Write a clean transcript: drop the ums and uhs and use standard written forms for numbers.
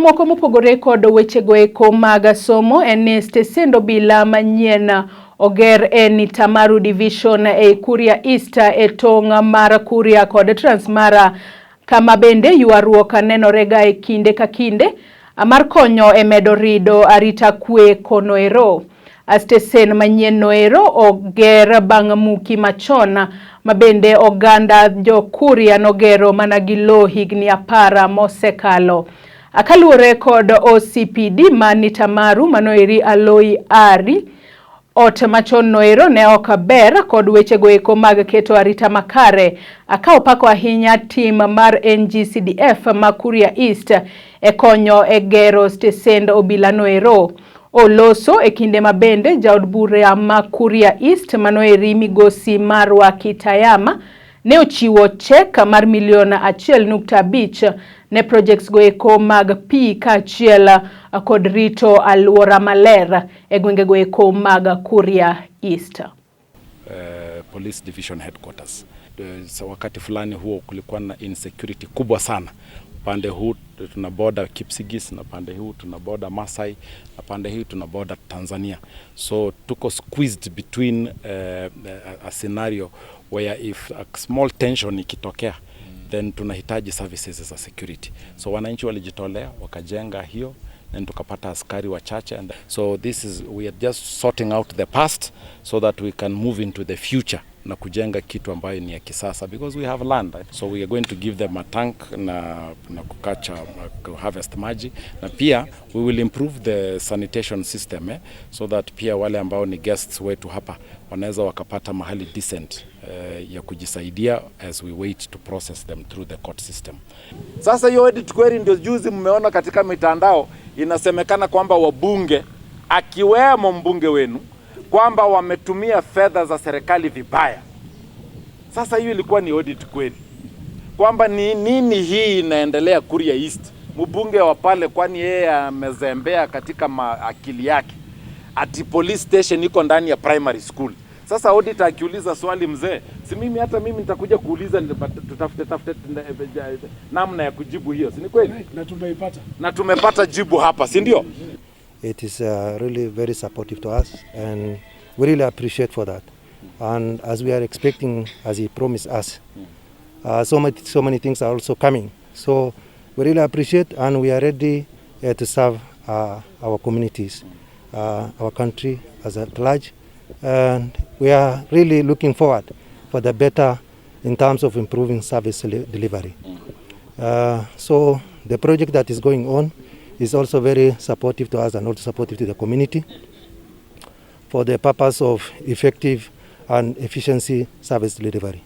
Moko mopogore kod wechego eko mag somo en stesend obila manyien oger en Tamaru Division e Kuria East e tong' mar Kuria kod Transmara, kama bende ywaruok nenorega e kinde ka kinde mar konyo e medo rido arita kwe konoero. Stesen manyien noero oger bang' muki machon mabende oganda jo Kuria nogero mana gi lo higni 10 mosekalo. Akaluore kod OCPD mani Tamaru manoeri Aloi Ari, ot machon noero ne ok ber kod wechego eko mag keto arita makare. Aka opako ahinya tim mar NGCDF ma Kuria East e konyo e gero stesend obila noero. Oloso e kinde mabende jaod bura ma Kuria East manoeri Migosi Marwa Kitayama ne ochiwo chek mar $1.5 million ne projects go eko mag pi kaachiel kod rito aluora maler e gwenge go eko mag Kuria East. Police Division Headquarters. So wakati fulani huo kulikuwa na insecurity kubwa sana. Pande huu tuna border Kipsigis, na pande huu tuna border Masai, na pande hii tuna border Tanzania. So tuko squeezed between a scenario where if a small tension ikitokea, then tunahitaji services za security. So wananchi walijitolea wakajenga hiyo, then tukapata askari wachache, and so we are just sorting out the past so that we can move into the future na kujenga kitu ambayo ni ya kisasa, because we have land. So we are going to give them a tank na kukacha harvest maji, na pia we will improve the sanitation system so that pia wale ambao ni guests wetu hapa wanaweza wakapata mahali decent ya kujisaidia as we wait to process them through the court system. Sasa hiyo audit query ndio juzi mmeona katika mitandao inasemekana kwamba wabunge akiwemo mbunge wenu kwamba wametumia fedha za serikali vibaya. Sasa hiyo ilikuwa ni audit query. Kwamba ni nini hii inaendelea Kuria East? Mbunge wa pale kwani yeye amezembea katika akili yake. Ati police station iko ndani ya primary school. Sasa auditor akiuliza swali mzee, si mimi hata mimi nitakuja kuuliza, tutafute namna ya kujibu hiyo. Si ni kweli? Na tumeipata. Na tumepata jibu hapa, si ndio? It is really very supportive to us, and we really appreciate for that. And as we are expecting, as he promised us, so many things are also coming. So we really appreciate, and we are ready to serve our communities, our country as at large. And we are really looking forward for the better in terms of improving service delivery. So the project that is going on is also very supportive to us and also supportive to the community for the purpose of effective and efficiency service delivery.